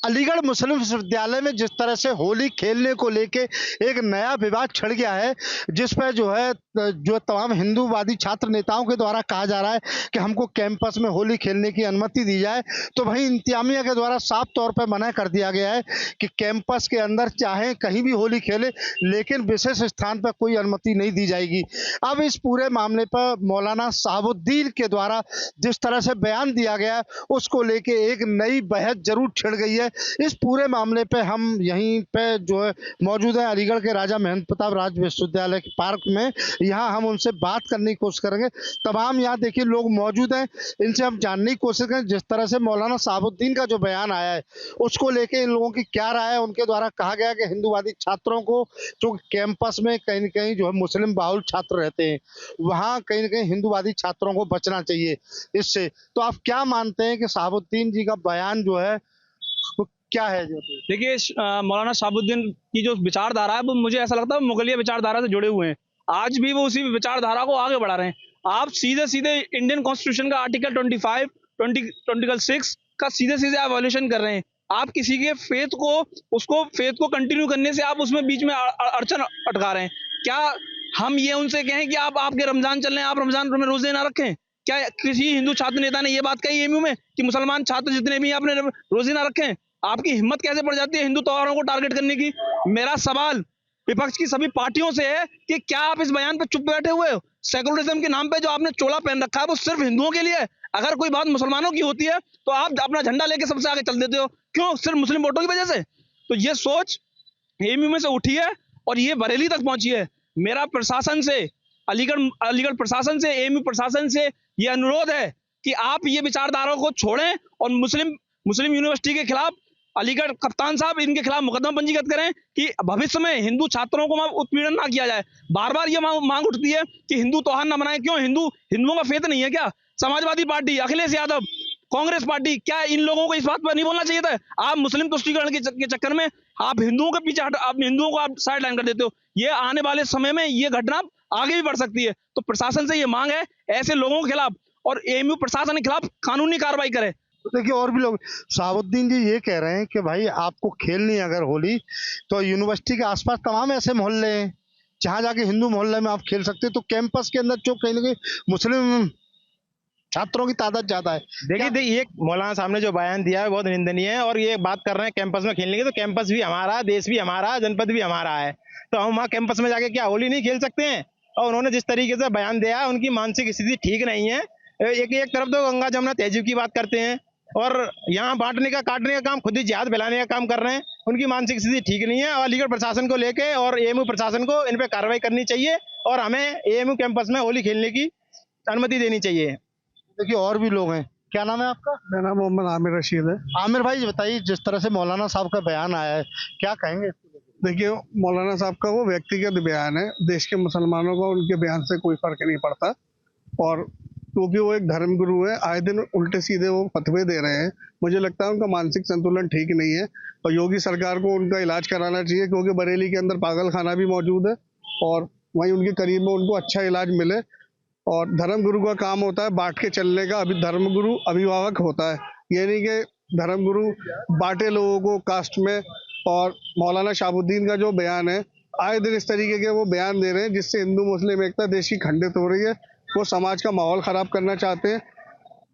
अलीगढ़ मुस्लिम विश्वविद्यालय में जिस तरह से होली खेलने को लेके एक नया विवाद छिड़ गया है, जिस पर जो तमाम हिंदूवादी छात्र नेताओं के द्वारा कहा जा रहा है कि हमको कैंपस में होली खेलने की अनुमति दी जाए, तो वहीं इंतजामिया के द्वारा साफ तौर पर मना कर दिया गया है कि कैंपस के अंदर चाहे कहीं भी होली खेले, लेकिन विशेष स्थान पर कोई अनुमति नहीं दी जाएगी। अब इस पूरे मामले पर मौलाना शहाबुद्दीन के द्वारा जिस तरह से बयान दिया गया, उसको लेके एक नई बहस जरूर छिड़ गई है। इस पूरे मामले पे हम यहीं पे जो है मौजूद है अलीगढ़ के राजा महेंद्र प्रताप राज विश्वविद्यालय के पार्क में। यहाँ हम उनसे बात करने की कोशिश करेंगे। तमाम यहाँ देखिए लोग मौजूद हैं, इनसे हम जानने की कोशिश करें जिस तरह से मौलाना शहाबुद्दीन का जो बयान आया है उसको लेके इन लोगों की क्या राय है। उनके द्वारा कहा गया कि हिंदूवादी छात्रों को जो कैंपस में कहीं न कहीं जो है मुस्लिम बाहुल छात्र रहते हैं, वहाँ कहीं न कहीं हिंदूवादी छात्रों को बचना चाहिए इससे। तो आप क्या मानते हैं कि शहाबुद्दीन जी का बयान जो है वो क्या है? जो देखिए मौलाना शहाबुद्दीन की जो विचारधारा है वो मुझे ऐसा लगता है मुगलिया विचारधारा से जुड़े हुए हैं। आज भी वो उसी विचारधारा को आगे बढ़ा रहे हैं। आप सीधे सीधे इंडियन कॉन्स्टिट्यूशन का आर्टिकल 25, 26 का सीधे सीधे आप वायलेशन कर रहे हैं। आप किसी के फेथ को कंटिन्यू करने से आप उसमें बीच में अड़चन अटका रहे हैं। क्या हम ये उनसे कहें कि आप आपके रमजान चल रहे हैं, आप रमजान में रोजे ना रखें? क्या किसी हिंदू छात्र नेता ने ये बात कही एमयू में कि मुसलमान छात्र जितने भी आपने रोजे ना रखें? आपकी हिम्मत कैसे पड़ जाती है हिंदू त्योहारों को टारगेट करने की? मेरा सवाल विपक्ष की सभी पार्टियों से है कि क्या आप इस बयान पे चुप बैठे हुए हो? सेकुलरिज्म के नाम पे जो आपने चोला पहन रखा है वो सिर्फ हिंदुओं के लिए है। अगर कोई बात मुसलमानों की होती है तो आप अपना झंडा लेके सबसे आगे चल देते हो। क्यों? सिर्फ मुस्लिम वोटों की वजह से? तो ये सोच एमयू में से उठी है और ये बरेली तक पहुंची है। मेरा प्रशासन से, अलीगढ़ प्रशासन से, एमयू प्रशासन से ये अनुरोध है कि आप ये विचारधारा को छोड़ें और मुस्लिम यूनिवर्सिटी के खिलाफ अलीगढ़ कप्तान साहब इनके खिलाफ मुकदमा पंजीकृत करें कि भविष्य में हिंदू छात्रों को उत्पीड़न ना किया जाए। बार बार ये मांग उठती है कि हिंदू त्योहार ना मनाएं। क्यों? हिंदुओं का फेथ नहीं है क्या? समाजवादी पार्टी, अखिलेश यादव, कांग्रेस पार्टी, क्या इन लोगों को इस बात पर नहीं बोलना चाहिए था? आप मुस्लिम तुष्टीकरण के चक्कर में आप हिंदुओं के पीछे आप हिंदुओं को आप साइड लाइन कर देते हो। ये आने वाले समय में ये घटना आगे भी बढ़ सकती है। तो प्रशासन से ये मांग है ऐसे लोगों के खिलाफ और एमयू प्रशासन के खिलाफ कानूनी कार्रवाई करे। तो देखिए और भी लोग, शहाबुद्दीन जी ये कह रहे हैं कि भाई आपको खेलनी है अगर होली, तो यूनिवर्सिटी के आसपास तमाम ऐसे मोहल्ले हैं जहाँ जाके हिंदू मोहल्ले में आप खेल सकते हैं, तो कैंपस के अंदर जो कहीं ना कहीं मुस्लिम छात्रों की तादाद ज्यादा है। देखिए ये मौलाना साहब ने जो बयान दिया है बहुत निंदनीय है। और ये बात कर रहे हैं कैंपस में खेलने की, तो कैंपस भी हमारा, देश भी हमारा, जनपद भी हमारा है, तो हम वहाँ कैंपस में जाके क्या होली नहीं खेल सकते हैं? और उन्होंने जिस तरीके से बयान दिया है उनकी मानसिक स्थिति ठीक नहीं है। एक तरफ तो गंगा जमुना तहजीब की बात करते हैं और यहाँ बांटने का, काटने का काम, खुद ही जिहाद फैलाने का काम कर रहे हैं। उनकी मानसिक स्थिति ठीक नहीं है और अलीगढ़ प्रशासन को लेके और एएमयू प्रशासन को इन पे कार्रवाई करनी चाहिए और हमें एएमयू कैंपस में होली खेलने की अनुमति देनी चाहिए। देखिए और भी लोग हैं। क्या नाम है आपका? मेरा नाम मोहम्मद आमिर रशीद है। आमिर भाई बताइए, जिस तरह से मौलाना साहब का बयान आया है क्या कहेंगे? देखिए मौलाना साहब का वो व्यक्तिगत बयान है, देश के मुसलमानों को उनके बयान से कोई फर्क नहीं पड़ता। और क्योंकि वो एक धर्म गुरु है, आए दिन उल्टे सीधे वो फतवे दे रहे हैं। मुझे लगता है उनका मानसिक संतुलन ठीक नहीं है और योगी सरकार को उनका इलाज कराना चाहिए, क्योंकि बरेली के अंदर पागल खाना भी मौजूद है और वहीं उनके करीब में उनको अच्छा इलाज मिले। और धर्म गुरु का काम होता है बांट के चलने का, अभी धर्म गुरु अभिभावक होता है, ये नहीं कि धर्म गुरु बांटे लोगों को कास्ट में। और मौलाना शहाबुद्दीन का जो बयान है, आए दिन इस तरीके के वो बयान दे रहे हैं जिससे हिंदू मुस्लिम एकता देश की खंडित हो रही है। वो समाज का माहौल खराब करना चाहते हैं।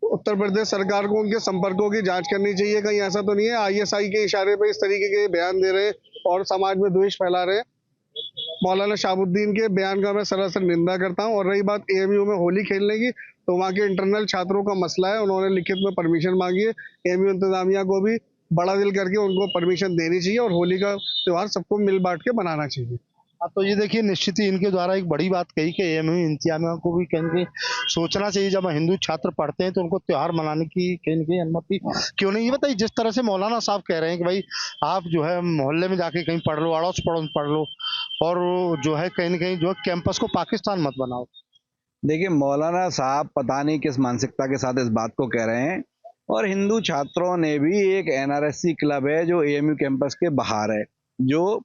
उत्तर प्रदेश सरकार को उनके संपर्कों की जांच करनी चाहिए, कहीं ऐसा तो नहीं है आईएसआई के इशारे पे इस तरीके के बयान दे रहे हैं और समाज में द्वेष फैला रहे हैं। मौलाना शहाबुद्दीन के बयान का मैं सरासर निंदा करता हूं। और रही बात एएमयू में होली खेलने की, तो वहाँ के इंटरनल छात्रों का मसला है, उन्होंने लिखित में परमिशन मांगी है। एएमयू इंतजामिया को भी बड़ा दिल करके उनको परमिशन देनी चाहिए और होली का त्योहार सबको मिल बांट के मनाना चाहिए। तो ये देखिए निश्चित ही इनके द्वारा एक बड़ी बात कही कि एएमयू इंतजामिया को भी कहीं सोचना चाहिए, जब हिंदू छात्र पढ़ते हैं तो उनको त्योहार मनाने की कहीं न कहीं अनुमति क्यों नहीं। ये बताइए, जिस तरह से मौलाना साहब कह रहे हैं कि भाई आप जो है मोहल्ले में जाके कहीं पढ़ लो, अड़ोस पड़ोस पढ़ लो, और जो है कहीं न कहीं जो है कैंपस को पाकिस्तान मत बनाओ। देखिए मौलाना साहब पता नहीं किस मानसिकता के साथ इस बात को कह रहे हैं। और हिंदू छात्रों ने भी एक एनआरएससी क्लब है जो एएमयू कैंपस के बाहर है, जो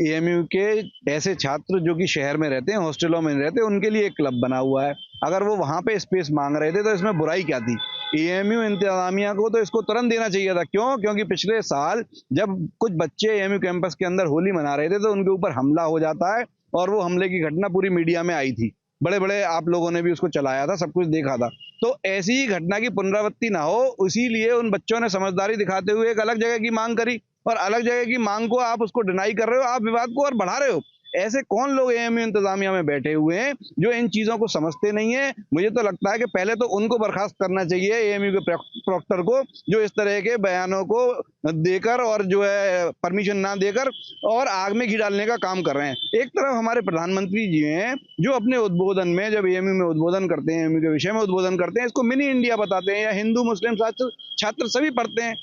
एएमयू के ऐसे छात्र जो कि शहर में रहते हैं, हॉस्टलों में रहते हैं, उनके लिए एक क्लब बना हुआ है। अगर वो वहाँ पे स्पेस मांग रहे थे तो इसमें बुराई क्या थी? एएमयू इंतजामिया को तो इसको तुरंत देना चाहिए था। क्यों? क्योंकि पिछले साल जब कुछ बच्चे एएमयू कैंपस के अंदर होली मना रहे थे तो उनके ऊपर हमला हो जाता है, और वो हमले की घटना पूरी मीडिया में आई थी, बड़े बड़े आप लोगों ने भी उसको चलाया था, सब कुछ देखा था। तो ऐसी ही घटना की पुनरावृत्ति ना हो, इसीलिए उन बच्चों ने समझदारी दिखाते हुए एक अलग जगह की मांग करी, और अलग जगह की मांग को आप उसको डिनाई कर रहे हो, आप विवाद को और बढ़ा रहे हो। ऐसे कौन लोग एएमयू इंतजामिया में बैठे हुए हैं जो इन चीजों को समझते नहीं है? मुझे तो लगता है कि पहले तो उनको बर्खास्त करना चाहिए, एएमयू के प्रॉक्टर को, जो इस तरह के बयानों को देकर और जो है परमिशन ना देकर और आग में घी डालने का काम कर रहे हैं। एक तरफ हमारे प्रधानमंत्री जी हैं जो अपने उद्बोधन में, जब एएमयू में उद्बोधन करते हैं, एएमयू के विषय में उद्बोधन करते हैं, इसको मिनी इंडिया बताते हैं, या हिंदू मुस्लिम छात्र सभी पढ़ते हैं।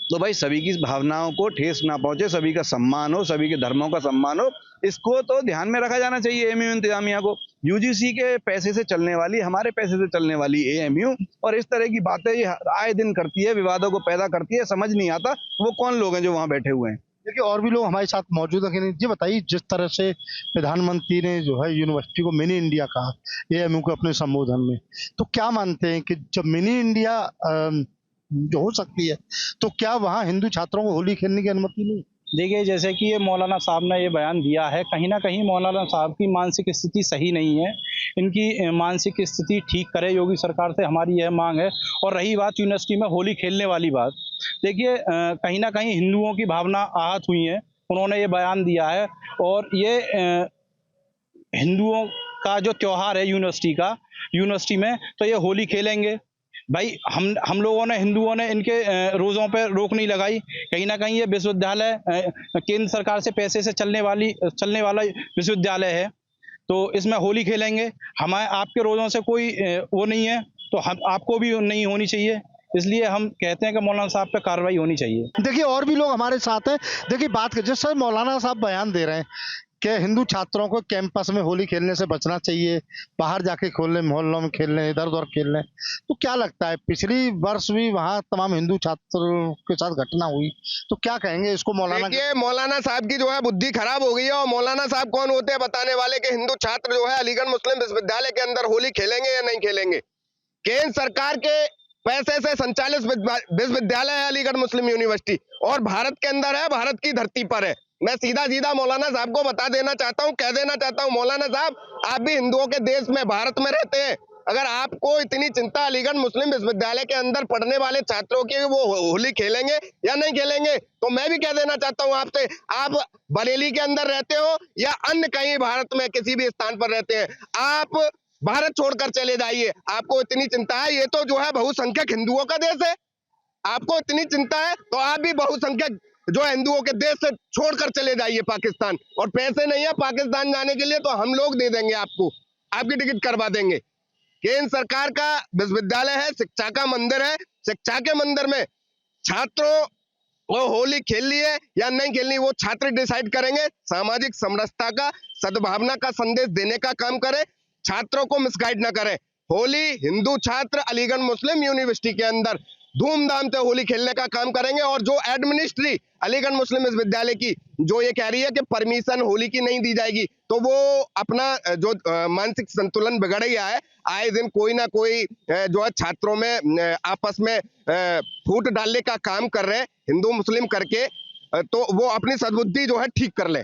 तो भाई सभी की भावनाओं को ठेस ना पहुंचे, सभी का सम्मान हो, सभी के धर्मों का सम्मान हो, इसको तो ध्यान में रखा जाना चाहिए एएमयू इंतजामिया को। यूजीसी के पैसे से चलने वाली, हमारे पैसे से चलने वाली एएमयू और इस तरह की बातें ये आए दिन करती है, विवादों को पैदा करती है। समझ नहीं आता वो कौन लोग हैं जो वहां बैठे हुए हैं। देखिए और भी लोग हमारे साथ मौजूद हैं। जी बताइए, जिस तरह से प्रधानमंत्री ने जो है यूनिवर्सिटी को मिनी इंडिया कहा एएमयू को अपने संबोधन में, तो क्या मानते हैं कि जब मिनी इंडिया जो हो सकती है तो क्या वहाँ हिंदू छात्रों को होली खेलने की अनुमति नहीं? देखिए, जैसे कि ये मौलाना साहब ने ये बयान दिया है, कहीं ना कहीं मौलाना साहब की मानसिक स्थिति सही नहीं है। इनकी मानसिक स्थिति ठीक करे योगी सरकार से, हमारी यह मांग है। और रही बात यूनिवर्सिटी में होली खेलने वाली बात, देखिए कहीं ना कहीं हिंदुओं की भावना आहत हुई है, उन्होंने ये बयान दिया है। और ये हिंदुओं का जो त्यौहार है यूनिवर्सिटी में, तो ये होली खेलेंगे। भाई हम लोगों ने, हिंदुओं ने इनके रोज़ों पे रोक नहीं लगाई। कहीं ना कहीं ये विश्वविद्यालय केंद्र सरकार से पैसे से चलने वाला विश्वविद्यालय है, तो इसमें होली खेलेंगे। हमारे आपके रोज़ों से कोई वो नहीं है, तो हम आपको भी नहीं होनी चाहिए। इसलिए हम कहते हैं कि मौलाना साहब पे कार्रवाई होनी चाहिए। देखिए और भी लोग हमारे साथ हैं। देखिए बात कर, जिस तरह मौलाना साहब बयान दे रहे हैं कि हिंदू छात्रों को कैंपस में होली खेलने से बचना चाहिए, बाहर जाके खेलने, मोहल्लों में खेलने, इधर उधर खेलने, तो क्या लगता है पिछली वर्ष भी वहाँ तमाम हिंदू छात्रों के साथ घटना हुई, तो क्या कहेंगे इसको मौलाना? देखिए मौलाना साहब की जो है बुद्धि खराब हो गई है। और मौलाना साहब कौन होते हैं बताने वाले कि हिंदू छात्र जो है अलीगढ़ मुस्लिम विश्वविद्यालय के अंदर होली खेलेंगे या नहीं खेलेंगे? केंद्र सरकार के पैसे से संचालित विश्वविद्यालय है अलीगढ़ मुस्लिम यूनिवर्सिटी, और भारत के अंदर है, भारत की धरती पर है। मैं सीधा मौलाना साहब को बता देना चाहता हूं, कह देना चाहता हूं, मौलाना साहब आप भी हिंदुओं के देश में, भारत में रहते हैं। अगर आपको इतनी चिंता अलीगढ़ मुस्लिम विश्वविद्यालय के अंदर पढ़ने वाले छात्रों की, वो होली खेलेंगे या नहीं खेलेंगे, तो मैं भी कह देना चाहता हूं आपसे, आप बरेली के अंदर रहते हो या अन्य कहीं भारत में किसी भी स्थान पर रहते हैं, आप भारत छोड़कर चले जाइए। आपको इतनी चिंता है, ये तो जो है बहुसंख्यक हिंदुओं का देश है। आपको इतनी चिंता है तो आप भी बहुसंख्यक जो हिंदुओं के देश से छोड़कर चले जाइए पाकिस्तान। और पैसे नहीं है पाकिस्तान जाने के लिए तो हम लोग दे देंगे आपको, आपकी टिकट करवा देंगे। केंद्र सरकार का विश्वविद्यालय है, शिक्षा का मंदिर है, शिक्षा के मंदिर में छात्रों वो होली खेलनी है या नहीं खेलनी वो छात्र डिसाइड करेंगे। सामाजिक समरसता का, सद्भावना का संदेश देने का काम करें, छात्रों को मिसगाइड न करें। होली हिंदू छात्र अलीगढ़ मुस्लिम यूनिवर्सिटी के अंदर धूमधाम से होली खेलने का काम करेंगे। और जो एडमिनिस्ट्री अलीगढ़ मुस्लिम विश्वविद्यालय की जो ये कह रही है कि परमिशन होली की नहीं दी जाएगी, तो वो अपना जो मानसिक संतुलन बिगड़ गया है। आए दिन कोई ना कोई जो है छात्रों में आपस में फूट डालने का काम कर रहे हैं हिंदू मुस्लिम करके, तो वो अपनी सद्बुद्धि जो है ठीक कर ले।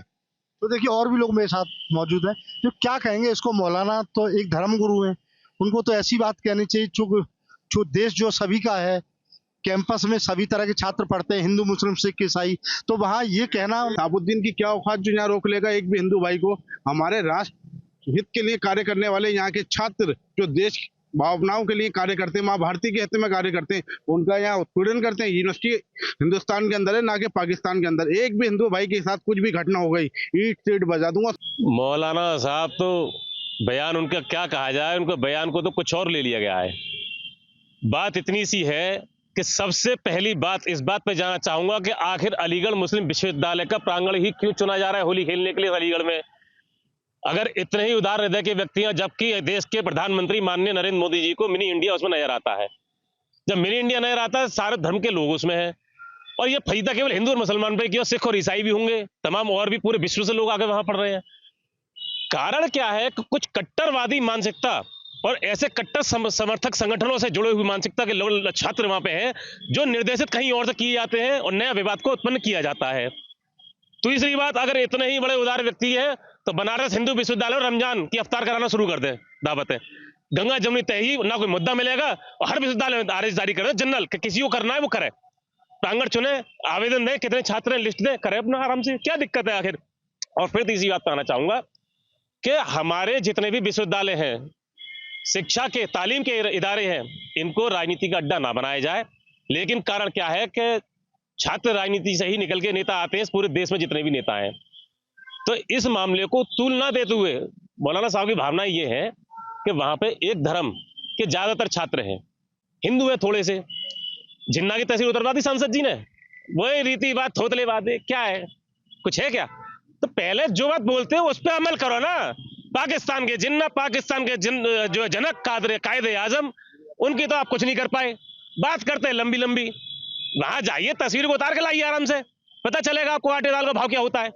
तो देखिए और भी लोग मेरे साथ मौजूद हैं जो क्या कहेंगे इसको। मौलाना तो एक धर्मगुरु हैं, उनको तो ऐसी बात कहनी चाहिए जो देश जो सभी का है, कैंपस में सभी तरह के छात्र पढ़ते हैं, हिंदू मुस्लिम सिख ईसाई, तो वहाँ ये कहना। शहाबुद्दीन की क्या औकात जो यहाँ रोक लेगा एक भी हिंदू भाई को? हमारे राष्ट्र हित के लिए कार्य करने वाले यहाँ के छात्र जो देश भावनाओं के लिए कार्य करते हैं, माँ भारती के हित में कार्य करते हैं, उनका यहाँ उत्पीड़न करते हैं। यूनिवर्सिटी हिंदुस्तान के अंदर है, ना कि पाकिस्तान के अंदर। एक भी हिंदू भाई के साथ कुछ भी घटना हो गई, ईट सीट बजा दूंगा। मौलाना साहब तो बयान उनका क्या कहा जाए, उनके बयान को तो कुछ और ले लिया गया है। बात इतनी सी है कि सबसे पहली बात इस बात पे जाना चाहूंगा कि आखिर अलीगढ़ मुस्लिम विश्वविद्यालय का प्रांगण ही क्यों चुना जा रहा है होली खेलने के लिए अलीगढ़ में? अगर इतने ही उदार हृदय के व्यक्ति हैं, जबकि देश के प्रधानमंत्री माननीय नरेंद्र मोदी जी को मिनी इंडिया उसमें नजर आता है। जब मिनी इंडिया नजर आता है, सारे धर्म के लोग उसमें हैं, और ये फरीदा केवल हिंदू और मुसलमान पे क्यों, सिख और ईसाई भी होंगे, तमाम और भी पूरे विश्व से लोग आके वहां पढ़ रहे हैं। कारण क्या है कि कुछ कट्टरवादी मानसिकता और ऐसे कट्टर समर्थक संगठनों से जुड़े हुए मानसिकता के लोग छात्र वहां पे हैं जो निर्देशित कहीं और से किए जाते हैं और नया विवाद को उत्पन्न किया जाता है। तीसरी बात, अगर इतने ही बड़े उदार व्यक्ति है तो बनारस हिंदू विश्वविद्यालय रमजान की अफ्तार कराना शुरू कर दे, दावत है। गंगा जमुनी तहजीब ना कोई मुद्दा मिलेगा और हर विश्वविद्यालय में आदेश जारी कर जनरल कि किसी को करना है वो करे, प्रांगण चुने, आवेदन दे, कितने छात्र हैं लिस्ट दे, करे अपना आराम से, क्या दिक्कत है आखिर। और फिर तीसरी बात कहना चाहूंगा कि हमारे जितने भी विश्वविद्यालय हैं, शिक्षा के तालीम के इदारे हैं, इनको राजनीति का अड्डा ना बनाया जाए। लेकिन कारण क्या है कि छात्र राजनीति से ही निकल के नेता आते हैं इस पूरे देश में जितने भी नेता हैं। तो इस मामले को तूल ना देते हुए मौलाना साहब की भावना ये है कि वहां पे एक धर्म के ज्यादातर छात्र हैं, हिंदू है थोड़े से, जिन्ना की तहसील उतरवा दी सांसद जी ने, वही रीति बात थोतले बातें, क्या है, कुछ है क्या? तो पहले जो बात बोलते हैं उस पर अमल करो ना। पाकिस्तान के जिन्ना, पाकिस्तान के जो जनक कायदे आजम, उनकी तो आप कुछ नहीं कर पाए। बात करते हैं लंबी लंबी, वहां जाइए, तस्वीर को उतार के लाइए आराम से, पता चलेगा आपको आटे दाल का भाव क्या होता है।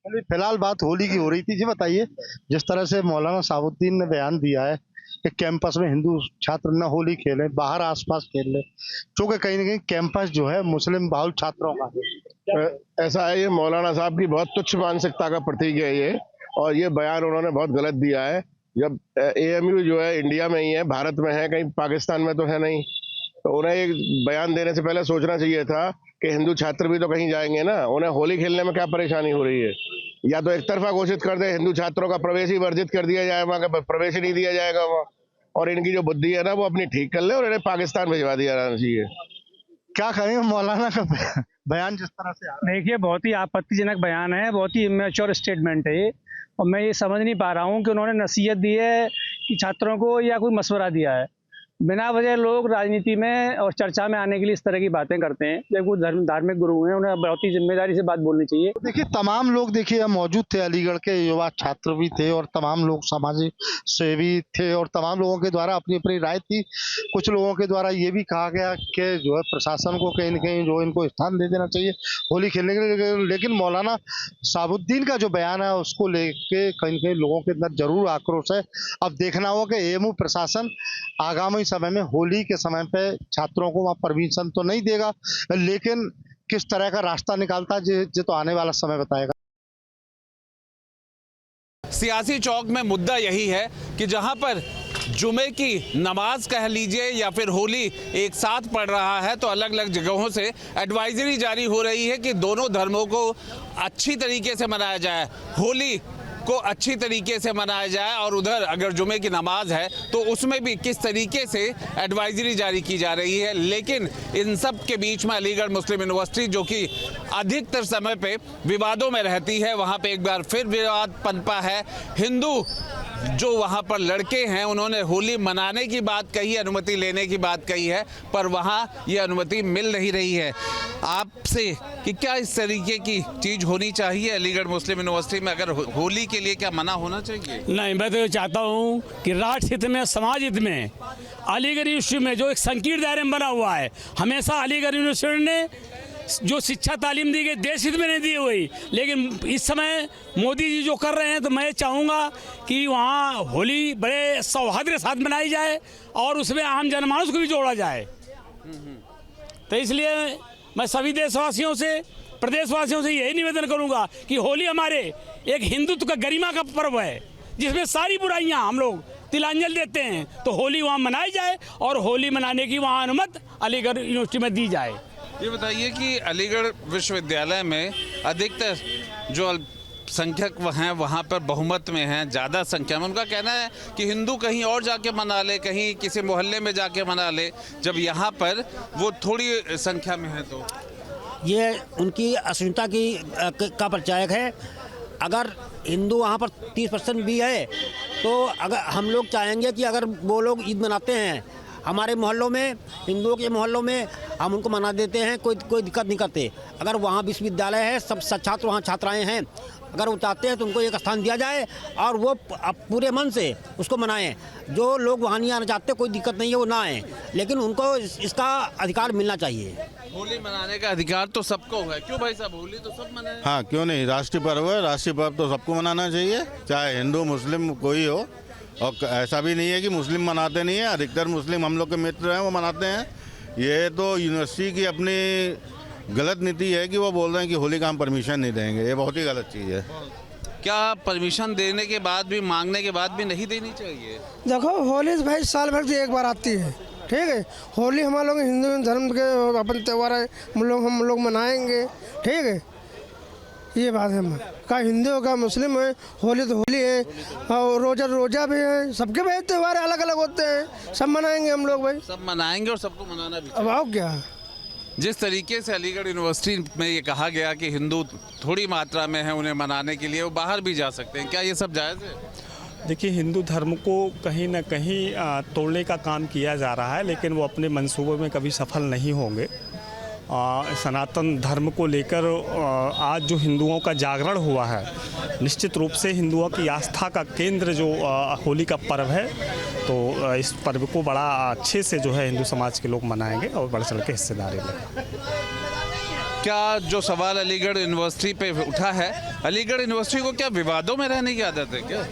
फिलहाल बात होली की हो रही थी जी, बताइए जिस तरह से मौलाना साबुद्दीन ने बयान दिया है कि कैंपस में हिंदू छात्र न होली खेलें, बाहर आसपास खेल लें, क्योंकि कहीं ना कहीं कैंपस जो है मुस्लिम बाहुल छात्रों का है। ऐसा है, ये मौलाना साहब की बहुत तुच्छ मानसिकता का प्रतीक है ये, और ये बयान उन्होंने बहुत गलत दिया है। जब एएमयू जो है इंडिया में ही है, भारत में है, कहीं पाकिस्तान में तो है नहीं, तो उन्हें एक बयान देने से पहले सोचना चाहिए था कि हिंदू छात्र भी तो कहीं जाएंगे ना, उन्हें होली खेलने में क्या परेशानी हो रही है। या तो एक तरफा घोषित कर दे, हिंदू छात्रों का प्रवेश ही वर्जित कर दिया जाए, वहां का प्रवेश ही नहीं दिया जाएगा वहाँ, और इनकी जो बुद्धि है ना वो अपनी ठीक कर ले और इन्हें पाकिस्तान भिजवा दिया जाना चाहिए। क्या कहेंगे मौलाना का बयान जिस तरह से? देखिए, बहुत ही आपत्तिजनक बयान है, बहुत ही इमेच्योर स्टेटमेंट है ये, और मैं ये समझ नहीं पा रहा हूँ कि उन्होंने नसीहत दी है कि छात्रों को, या कोई मशवरा दिया है। बिना वजह लोग राजनीति में और चर्चा में आने के लिए इस तरह की बातें करते हैं। जब वो धार्मिक गुरु हैं, उन्हें बहुत ही जिम्मेदारी से बात बोलनी चाहिए। देखिए, तमाम लोग देखिए मौजूद थे, अलीगढ़ के युवा छात्र भी थे और तमाम लोग सामाजिक सेवी थे, और तमाम लोगों के द्वारा अपनी अपनी राय थी। कुछ लोगों के द्वारा ये भी कहा गया कि जो है प्रशासन को कहीं न कहीं जो इनको स्थान दे देना चाहिए होली खेलने के लिए। लेकिन मौलाना साबुद्दीन का जो बयान है उसको लेके कहीं न कहीं लोगों के अंदर जरूर आक्रोश है। अब देखना होगा कि एएमयू प्रशासन आगामी समय में होली के समय पे छात्रों को वहां परमिशन तो नहीं देगा, लेकिन किस तरह का रास्ता निकालता है ये तो आने वाला समय बताएगा। सियासी चौक में मुद्दा यही है कि जहां पर जुमे की नमाज कह लीजिए या फिर होली एक साथ पड़ रहा है, तो अलग अलग जगहों से एडवाइजरी जारी हो रही है कि दोनों धर्मों को अच्छी तरीके से मनाया जाए, होली को अच्छी तरीके से मनाया जाए, और उधर अगर जुमे की नमाज है तो उसमें भी किस तरीके से एडवाइजरी जारी की जा रही है। लेकिन इन सब के बीच में अलीगढ़ मुस्लिम यूनिवर्सिटी, जो कि अधिकतर समय पे विवादों में रहती है, वहाँ पे एक बार फिर विवाद पनपा है। हिंदू जो वहाँ पर लड़के हैं, उन्होंने होली मनाने की बात कही, अनुमति लेने की बात कही है, पर वहाँ ये अनुमति मिल नहीं रही है। आपसे कि क्या इस तरीके की चीज़ होनी चाहिए अलीगढ़ मुस्लिम यूनिवर्सिटी में? अगर होली के लिए क्या मना होना चाहिए? नहीं, मैं तो चाहता हूँ कि राष्ट्र हित में, समाज हित में, अलीगढ़ यूनिवर्सिटी में जो एक संकीर्ण दायरे में बना हुआ है, हमेशा अलीगढ़ यूनिवर्सिटी ने जो शिक्षा तालीम दी गई देश हित में नहीं दी हुई, लेकिन इस समय मोदी जी जो कर रहे हैं, तो मैं चाहूँगा कि वहाँ होली बड़े सौहार्द के साथ मनाई जाए और उसमें आम जनमानस को भी जोड़ा जाए। तो इसलिए मैं सभी देशवासियों से, प्रदेशवासियों से यही निवेदन करूँगा कि होली हमारे एक हिंदुत्व का गरिमा का पर्व है, जिसमें सारी बुराइयाँ हम लोग तिलांजलि देते हैं, तो होली वहाँ मनाई जाए और होली मनाने की वहाँ अनुमति अलीगढ़ यूनिवर्सिटी में दी जाए। ये बताइए कि अलीगढ़ विश्वविद्यालय में अधिकतर जो अल्पसंख्यक हैं वहाँ पर बहुमत में हैं, ज़्यादा संख्या में, उनका कहना है कि हिंदू कहीं और जाके मना ले, कहीं किसी मोहल्ले में जाके मना ले, जब यहाँ पर वो थोड़ी संख्या में है। तो ये उनकी असहिष्णुता का परिचायक है। अगर हिंदू वहाँ पर 30% भी है, तो अगर हम लोग चाहेंगे कि अगर वो लोग ईद मनाते हैं हमारे मोहल्लों में, हिंदुओं के मोहल्लों में, हम उनको मना देते हैं, कोई दिक्कत नहीं करते। अगर वहाँ विश्वविद्यालय है, सब छात्र वहाँ छात्राएं हैं, अगर वो चाहते हैं तो उनको एक स्थान दिया जाए और वो पूरे मन से उसको मनाएं। जो लोग वहाँ नहीं आना चाहते, कोई दिक्कत नहीं है, वो ना आए, लेकिन उनको इसका अधिकार मिलना चाहिए। होली मनाने का अधिकार तो सबको है, क्यों भाई साहब? होली तो सब मनाए। हाँ, क्यों नहीं, राष्ट्रीय पर्व है, राष्ट्रीय पर्व तो सबको मनाना चाहिए, चाहे हिंदू मुस्लिम कोई हो, और ऐसा भी नहीं है कि मुस्लिम मनाते नहीं है, अधिकतर मुस्लिम हम लोग के मित्र हैं वो मनाते हैं। ये तो यूनिवर्सिटी की अपनी गलत नीति है कि वो बोल रहे हैं कि होली का हम परमिशन नहीं देंगे, ये बहुत ही गलत चीज़ है। क्या परमिशन देने के बाद भी, मांगने के बाद भी नहीं देनी चाहिए? देखो होली भाई साल भर से एक बार आती है, ठीक है। होली हमारे लोग हिंदू धर्म के अपन त्यौहार है, हम लोग मनाएंगे, ठीक है। ये बात है, का हिंदू हो का मुस्लिम है, होली तो होली है, और रोजा भी है। सबके भाई त्यौहार अलग अलग होते हैं, सब मनाएंगे हम लोग भाई, सब मनाएंगे और सबको मनाना भी। अब आओ क्या, जिस तरीके से अलीगढ़ यूनिवर्सिटी में ये कहा गया कि हिंदू थोड़ी मात्रा में है, उन्हें मनाने के लिए वो बाहर भी जा सकते हैं, क्या ये सब जायज़ है? देखिए, हिंदू धर्म को कहीं ना कहीं तोड़ने का काम किया जा रहा है, लेकिन वो अपने मंसूबों में कभी सफल नहीं होंगे। सनातन धर्म को लेकर आज जो हिंदुओं का जागरण हुआ है, निश्चित रूप से हिंदुओं की आस्था का केंद्र जो होली का पर्व है, तो इस पर्व को बड़ा अच्छे से जो है हिंदू समाज के लोग मनाएंगे और बढ़ चढ़ के हिस्सेदारी लेंगे। क्या जो सवाल अलीगढ़ यूनिवर्सिटी पे उठा है, अलीगढ़ यूनिवर्सिटी को क्या विवादों में रहने की आदत है क्या?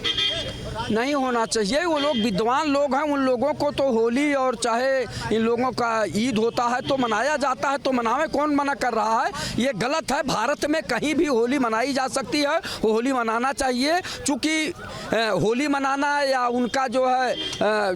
नहीं होना चाहिए। वो लोग विद्वान लोग हैं, उन लोगों को तो होली और चाहे इन लोगों का ईद होता है तो मनाया जाता है, तो मनावे, कौन मना कर रहा है? ये गलत है। भारत में कहीं भी होली मनाई जा सकती है, होली मनाना चाहिए। चूँकि होली मनाना या उनका जो है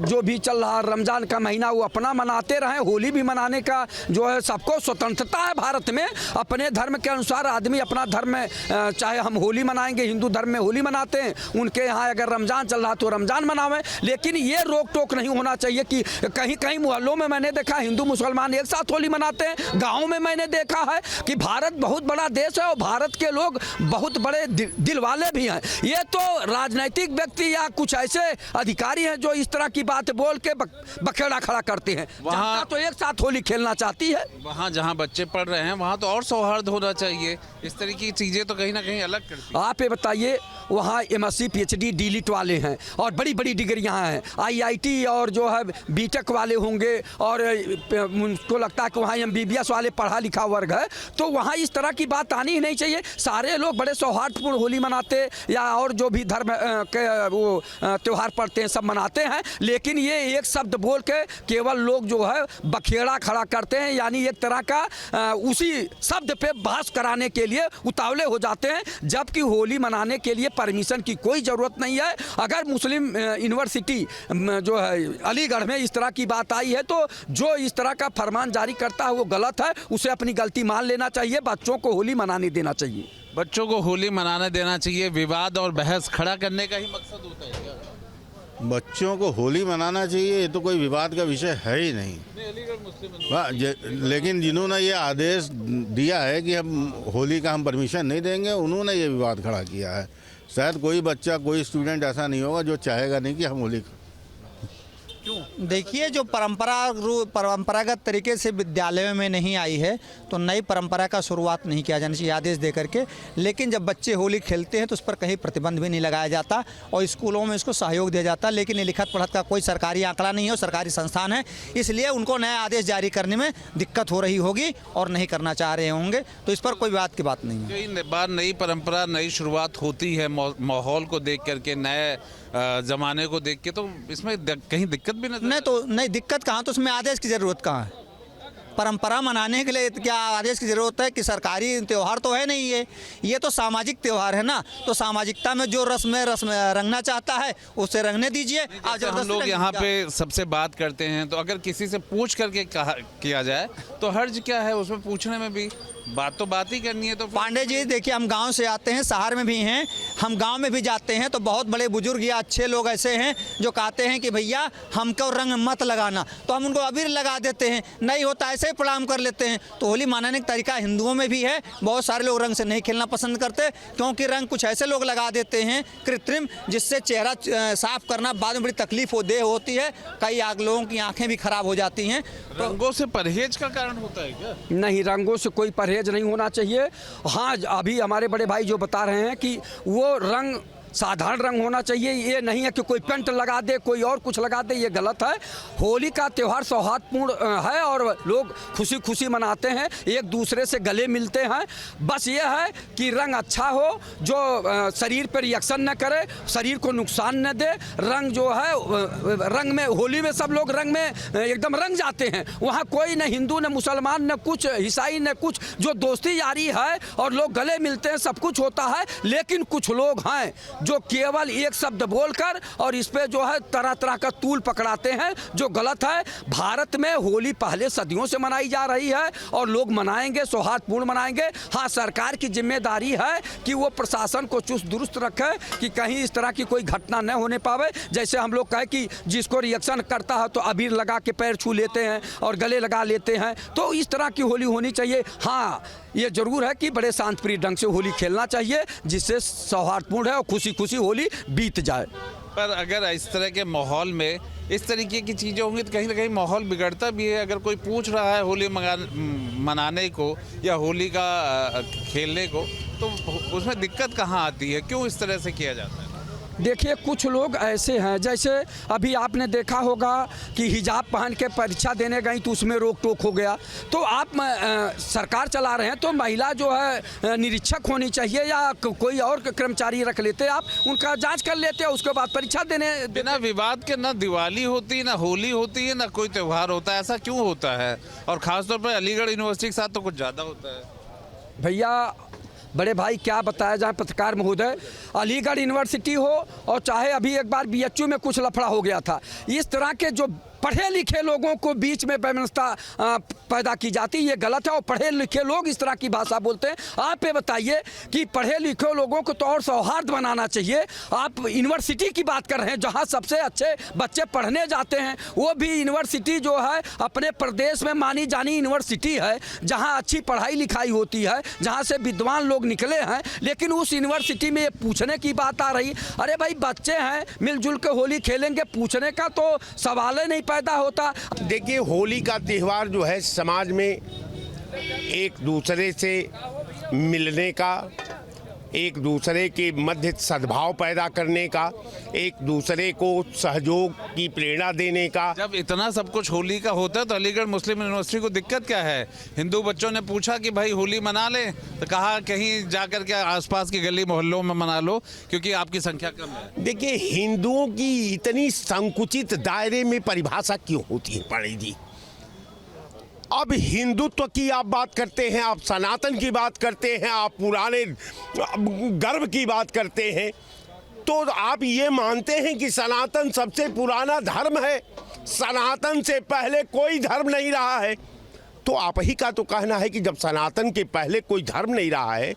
जो भी चल रहा रमज़ान का महीना वो अपना मनाते रहें, होली भी मनाने का जो है सबको स्वतंत्रता है भारत में। अपने धर्म के अनुसार आदमी अपना धर्म में, चाहे हम होली मनाएंगे, हिंदू धर्म में होली मनाते हैं, उनके यहाँ अगर रमज़ान चल रहा तो रमज़ान मनावें। लेकिन ये रोक टोक नहीं होना चाहिए कि कहीं कहीं मोहल्लों में मैंने देखा हिंदू मुसलमान एक साथ होली मनाते हैं। गाँव में मैंने देखा है कि भारत बहुत बड़ा देश है और भारत के लोग बहुत बड़े दिल वाले भी हैं। ये तो राजनीतिक व्यक्ति या कुछ ऐसे अधिकारी हैं जो इस तरह की बात बोल के बखेड़ा खड़ा करते हैं। वहाँ तो एक साथ होली खेलना चाहती है। वहाँ जहाँ बच्चे पढ़ रहे हैं वहाँ तो और सौहार्द होना चाहिए। इस तरह की चीज़ें तो कहीं ना कहीं अलग करती हैं। आप ये बताइए, वहाँ MSc PhD डीलिट वाले हैं और बड़ी बड़ी डिग्रियाँ हैं, IIT और जो है बीटेक वाले होंगे, और उनको लगता है कि वहाँ MBBS वाले पढ़ा लिखा वर्ग है, तो वहाँ इस तरह की बात आनी ही नहीं चाहिए। सारे लोग बड़े सौहार्दपूर्ण होली मनाते या और जो भी धर्म के वो त्यौहार पड़ते हैं सब मनाते हैं। लेकिन ये एक शब्द बोल के केवल लोग जो है बखेड़ा खड़ा करते हैं, यानी एक तरह का उसी शब्द पे बहस कराने के लिए उतावले हो जाते हैं, जबकि होली मनाने के लिए परमिशन की कोई ज़रूरत नहीं है। अगर मुस्लिम यूनिवर्सिटी जो है अलीगढ़ में इस तरह की बात आई है, तो जो इस तरह का फरमान जारी करता है वो गलत है, उसे अपनी गलती मान लेना चाहिए। बच्चों को होली मनाने देना चाहिए। बच्चों को होली मनाने देना चाहिए। विवाद और बहस खड़ा करने का ही मकसद होता है क्या? बच्चों को होली मनाना चाहिए, ये तो कोई विवाद का विषय है ही नहीं। लेकिन जिन्होंने ये आदेश दिया है कि हम होली का हम परमिशन नहीं देंगे, उन्होंने ये विवाद खड़ा किया है। शायद कोई बच्चा, कोई स्टूडेंट ऐसा नहीं होगा जो चाहेगा नहीं कि हम होली। क्यों? देखिए, जो परंपरागत तरीके से विद्यालयों में नहीं आई है तो नई परंपरा का शुरुआत नहीं किया जाना चाहिए आदेश दे करके। लेकिन जब बच्चे होली खेलते हैं तो उस पर कहीं प्रतिबंध भी नहीं लगाया जाता और स्कूलों में इसको सहयोग दिया जाता। लेकिन ये लिखत पढ़त का कोई सरकारी आंकड़ा नहीं है और सरकारी संस्थान है, इसलिए उनको नया आदेश जारी करने में दिक्कत हो रही होगी और नहीं करना चाह रहे होंगे, तो इस पर कोई बात की बात नहीं है। कई बार नई परंपरा, नई शुरुआत होती है माहौल को देख करके, नए ज़माने को देख के, तो इसमें कहीं दिक्कत भी नहीं, दिक्कत कहाँ, तो उसमें आदेश की ज़रूरत कहाँ है? परंपरा मनाने के लिए क्या आदेश की ज़रूरत है? कि सरकारी त्यौहार तो है नहीं ये तो सामाजिक त्यौहार है ना। तो सामाजिकता में जो रस्म रंगना चाहता है उसे रंगने दीजिए। आज हम लोग यहाँ पे सबसे बात करते हैं, तो अगर किसी से पूछ करके किया जाए तो हर्ज क्या है उसमें पूछने में? भी बात ही करनी है। तो पांडे जी देखिए, हम गांव से आते हैं, शहर में भी हैं, हम गांव में भी जाते हैं, तो बहुत बड़े बुजुर्ग या अच्छे लोग ऐसे हैं जो कहते हैं कि भैया हमको रंग मत लगाना, तो हम उनको अबीर लगा देते हैं। नहीं होता ऐसे ही प्रणाम कर लेते हैं। तो होली मनाने का तरीका हिंदुओं में भी है। बहुत सारे लोग रंग से नहीं खेलना पसंद करते, क्योंकि रंग कुछ ऐसे लोग लगा देते हैं कृत्रिम, जिससे चेहरा साफ करना बाद में बड़ी तकलीफ होती है। कई लोगों की आंखें भी खराब हो जाती हैं। रंगों से परहेज का कारण होता है क्या? नहीं, रंगों से कोई परहेज नहीं होना चाहिए। हाँ, अभी हमारे बड़े भाई जो बता रहे हैं कि वो रंग साधारण रंग होना चाहिए। ये नहीं है कि कोई पेंट लगा दे, कोई और कुछ लगा दे, ये गलत है। होली का त्यौहार सौहार्दपूर्ण है और लोग खुशी खुशी मनाते हैं, एक दूसरे से गले मिलते हैं। बस ये है कि रंग अच्छा हो, जो शरीर पर रिएक्शन न करे, शरीर को नुकसान न दे। रंग जो है, रंग में होली में सब लोग रंग में एकदम रंग जाते हैं। वहाँ कोई न हिंदू न मुसलमान न कुछ ईसाई न कुछ, जो दोस्ती यारी है और लोग गले मिलते हैं, सब कुछ होता है। लेकिन कुछ लोग हैं जो केवल एक शब्द बोलकर और इस पे जो है तरह तरह का तूल पकड़ाते हैं, जो गलत है। भारत में होली पहले सदियों से मनाई जा रही है और लोग मनाएंगे, सौहार्दपूर्ण मनाएंगे। हाँ, सरकार की जिम्मेदारी है कि वो प्रशासन को चुस्त दुरुस्त रखे कि कहीं इस तरह की कोई घटना न होने पावे। जैसे हम लोग कहे कि जिसको रिएक्शन करता है तो अबीर लगा के पैर छू लेते हैं और गले लगा लेते हैं, तो इस तरह की होली होनी चाहिए। हाँ, ये जरूर है कि बड़े शांतिप्रिय ढंग से होली खेलना चाहिए, जिससे सौहार्दपूर्ण है और खुशी खुशी होली बीत जाए। पर अगर इस तरह के माहौल में इस तरीके की चीज़ें होंगी तो कहीं ना कहीं माहौल बिगड़ता भी है। अगर कोई पूछ रहा है होली मनाने को या होली का खेलने को, तो उसमें दिक्कत कहाँ आती है? क्यों इस तरह से किया जाता है? देखिए, कुछ लोग ऐसे हैं, जैसे अभी आपने देखा होगा कि हिजाब पहन के परीक्षा देने गई तो उसमें रोक टोक हो गया। तो आप सरकार चला रहे हैं तो महिला जो है निरीक्षक होनी चाहिए या कोई और कर्मचारी रख लेते, आप उनका जांच कर लेते हैं, उसके बाद परीक्षा देने। बिना विवाद के ना दिवाली होती है, ना होली होती है, ना कोई त्यौहार होता है। ऐसा क्यों होता है? और ख़ासतौर पर अलीगढ़ यूनिवर्सिटी के साथ तो कुछ ज़्यादा होता है। भैया, बड़े भाई, क्या बताया जाए पत्रकार महोदय, अलीगढ़ यूनिवर्सिटी हो और चाहे अभी एक बार बीएचयू में कुछ लफड़ा हो गया था, इस तरह के जो पढ़े लिखे लोगों को बीच में व्यवस्था पैदा की जाती है, ये गलत है। और पढ़े लिखे लोग इस तरह की भाषा बोलते हैं। आप ये बताइए कि पढ़े लिखे लोगों को तो और सौहार्द बनाना चाहिए। आप यूनिवर्सिटी की बात कर रहे हैं जहां सबसे अच्छे बच्चे पढ़ने जाते हैं, वो भी यूनिवर्सिटी जो है अपने प्रदेश में मानी जानी यूनिवर्सिटी है, जहां अच्छी पढ़ाई लिखाई होती है, जहां से विद्वान लोग निकले हैं। लेकिन उस यूनिवर्सिटी में ये पूछने की बात आ रही, अरे भाई बच्चे हैं, मिलजुल के होली खेलेंगे, पूछने का तो सवाल ही नहीं पैदा होता। देखिए, होली का त्यौहार जो है समाज में एक दूसरे से मिलने का, एक दूसरे के मध्य सद्भाव पैदा करने का, एक दूसरे को सहयोग की प्रेरणा देने का। जब इतना सब कुछ होली का होता है तो अलीगढ़ मुस्लिम यूनिवर्सिटी को दिक्कत क्या है? हिंदू बच्चों ने पूछा कि भाई होली मना लें, तो कहा कहीं जाकर के आसपास की गली मोहल्लों में मना लो क्योंकि आपकी संख्या कम है। देखिए, हिंदुओं की इतनी संकुचित दायरे में परिभाषा क्यों होती है पाणी जी? अब हिंदुत्व की आप बात करते हैं, आप सनातन की बात करते हैं, आप पुराने गर्व की बात करते हैं, तो आप ये मानते हैं कि सनातन सबसे पुराना धर्म है, सनातन से पहले कोई धर्म नहीं रहा है। तो आप ही का तो कहना है कि जब सनातन के पहले कोई धर्म नहीं रहा है,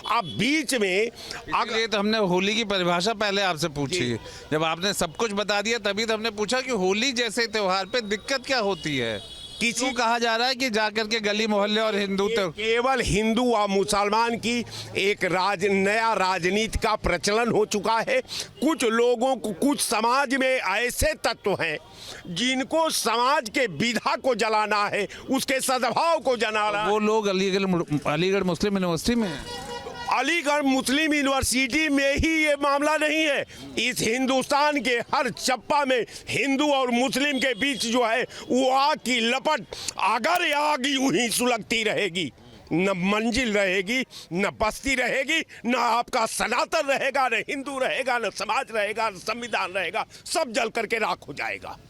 आप बीच में इसलिए तो हमने होली की परिभाषा पहले आपसे पूछी। जब आपने सब कुछ बता दिया तभी तो हमने पूछा कि होली जैसे त्योहार पे दिक्कत क्या होती है? किसी कहा जा रहा है कि जाकर के गली मोहल्ले और हिंदू केवल हिंदू और मुसलमान की एक नया राजनीति का प्रचलन हो चुका है। कुछ लोगों को, कुछ समाज में ऐसे तत्व हैं जिनको समाज के विधा को जलाना है, उसके सद्भाव को जलाना। वो लोग अलीगढ़ मुस्लिम यूनिवर्सिटी में हैं। अलीगढ़ मुस्लिम यूनिवर्सिटी में ही ये मामला नहीं है, इस हिंदुस्तान के हर चप्पा में हिंदू और मुस्लिम के बीच जो है वो आग की लपट, अगर आग यूं ही सुलगती रहेगी, न मंजिल रहेगी, न बस्ती रहेगी, न आपका सनातन रहेगा, न हिंदू रहेगा, न समाज रहेगा, न संविधान रहेगा, सब जल करके राख हो जाएगा।